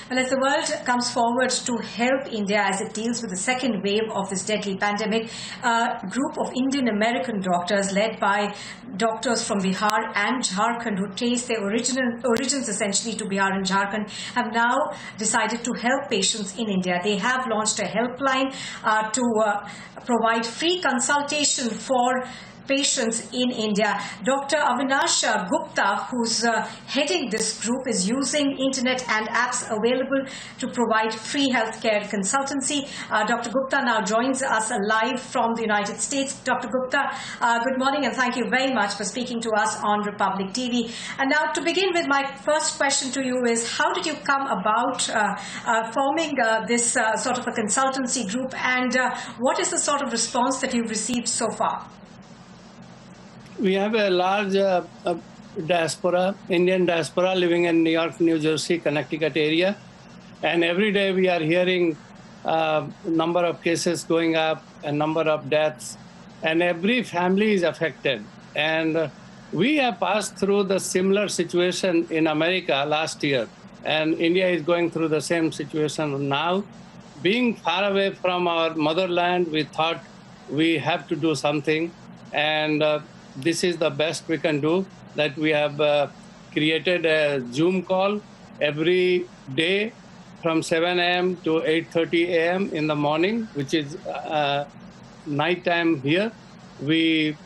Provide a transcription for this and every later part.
Well, as the world comes forward to help India as it deals with the second wave of this deadly pandemic, a group of Indian American doctors led by doctors from Bihar and Jharkhand who trace their origins essentially to Bihar and Jharkhand have now decided to help patients in India. They have launched a helpline to provide free consultation for patients in India. Dr. Avinash Gupta, who's heading this group, is using internet and apps available to provide free healthcare consultancy. Dr. Gupta now joins us live from the United States. Dr. Gupta, good morning and thank you very much for speaking to us on Republic TV. And now to begin with, my first question to you is, how did you come about forming this sort of a consultancy group, and what is the sort of response that you've received so far? We have a large diaspora, Indian diaspora living in New York, New Jersey, Connecticut area. And every day we are hearing number of cases going up, a number of deaths, and every family is affected. And we have passed through the similar situation in America last year. And India is going through the same situation now. Being far away from our motherland, we thought we have to do something. And this is the best we can do, that we have created a Zoom call every day from 7 a.m. to 8:30 a.m. in the morning, which is nighttime here. We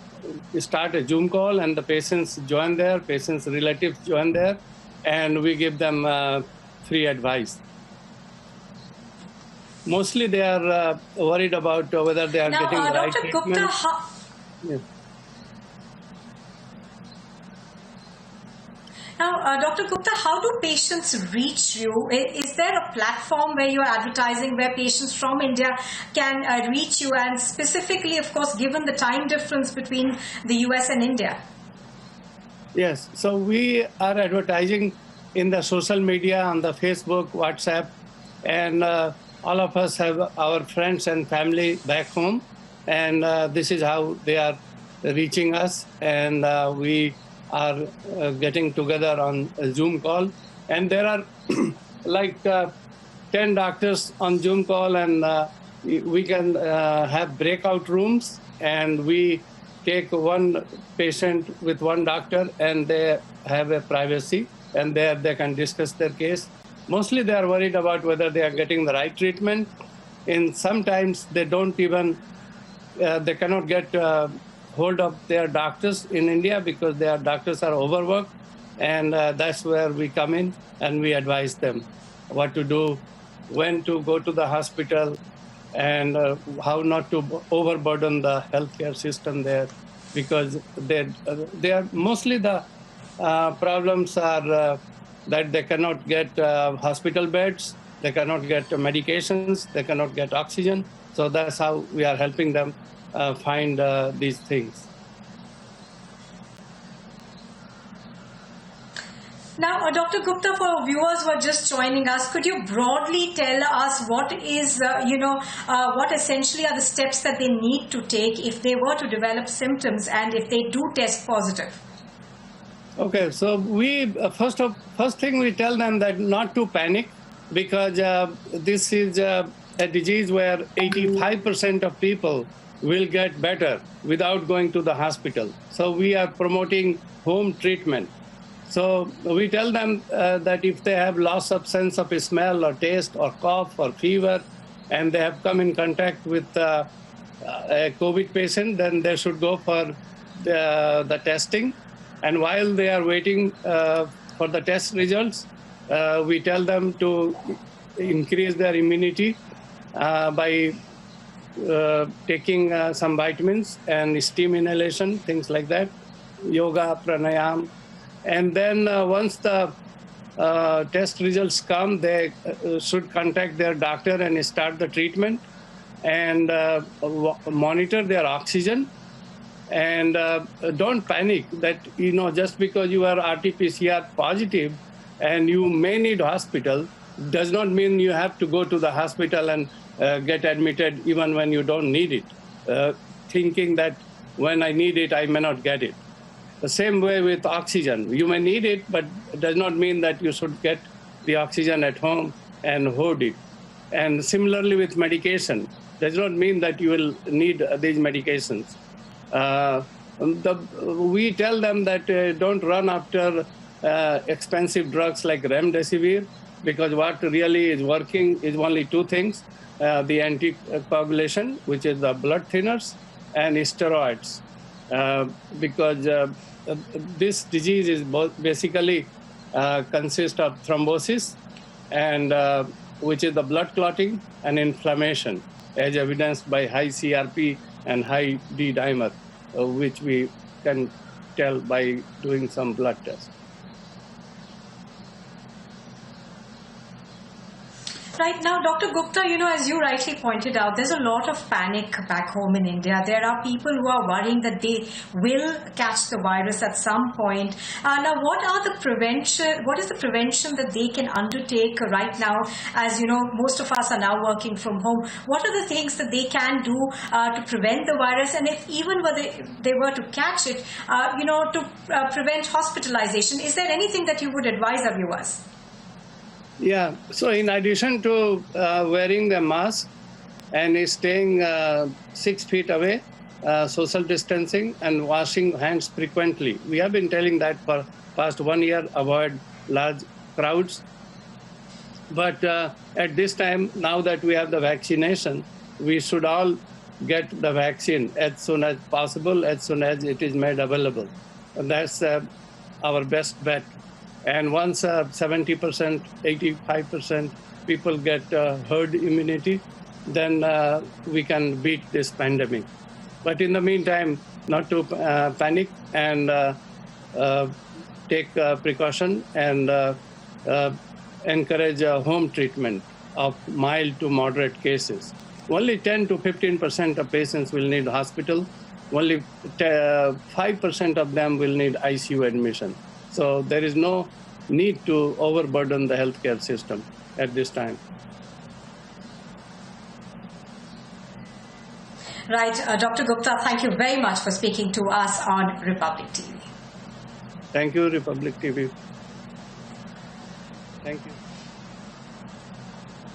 start a Zoom call and the patients join there, patients' relatives join there, and we give them free advice. Mostly they are worried about whether they are getting the right treatment. Gupta, Now, Dr. Gupta, how do patients reach you? Is there a platform where you're advertising where patients from India can reach you, and specifically, of course, given the time difference between the US and India? Yes, so we are advertising in the social media, on the Facebook, WhatsApp, and all of us have our friends and family back home, and this is how they are reaching us, and we are getting together on a Zoom call. And there are like 10 doctors on Zoom call, and we can have breakout rooms, and we take one patient with one doctor, and they have a privacy, and there they can discuss their case. Mostly they are worried about whether they are getting the right treatment. And sometimes they don't even, they cannot get hold of their doctors in India because their doctors are overworked, and that's where we come in and we advise them what to do, when to go to the hospital, and how not to overburden the healthcare system there, because they are mostly the problems are that they cannot get hospital beds, they cannot get medications, they cannot get oxygen. So that's how we are helping them find these things. Now, Dr. Gupta, for viewers who are just joining us, could you broadly tell us what is, what essentially are the steps that they need to take if they were to develop symptoms and if they do test positive? Okay, so we first thing we tell them that not to panic, because this is a disease where 85% of people will get better without going to the hospital. So we are promoting home treatment. So we tell them that if they have loss of sense of smell or taste or cough or fever, and they have come in contact with a COVID patient, then they should go for the testing. And while they are waiting for the test results, we tell them to increase their immunity by taking some vitamins and steam inhalation, things like that, yoga, pranayam. And then once the test results come, they should contact their doctor and start the treatment, and monitor their oxygen. And don't panic that, just because you are RT-PCR positive and you may need hospital, does not mean you have to go to the hospital and get admitted even when you don't need it, thinking that when I need it, I may not get it. The same way with oxygen. You may need it, but it does not mean that you should get the oxygen at home and hoard it. And similarly with medication, does not mean that you will need these medications. We tell them that don't run after expensive drugs like remdesivir, because what really is working is only two things: the anticoagulation, which is the blood thinners, and steroids. Because this disease is basically consists of thrombosis, and which is the blood clotting and inflammation, as evidenced by high CRP and high D dimer, which we can tell by doing some blood tests. Right now, Dr. Gupta, as you rightly pointed out, there's a lot of panic back home in India. There are people who are worrying that they will catch the virus at some point. Now, what is the prevention that they can undertake right now? As most of us are now working from home. What are the things that they can do to prevent the virus? And if even they were to catch it, to prevent hospitalization, is there anything that you would advise our viewers? Yeah, so in addition to wearing the mask and staying 6 feet away, social distancing and washing hands frequently. We have been telling that for past 1 year, avoid large crowds. But at this time, now that we have the vaccination, we should all get the vaccine as soon as possible, as soon as it is made available. And that's our best bet. And once 70%, 85% people get herd immunity, then we can beat this pandemic. But in the meantime, not to panic and take precaution and encourage home treatment of mild to moderate cases. Only 10 to 15% of patients will need hospital. Only 5% of them will need ICU admission. So there is no need to overburden the healthcare system at this time. Right. Dr. Gupta, thank you very much for speaking to us on Republic TV. Thank you, Republic TV. Thank you.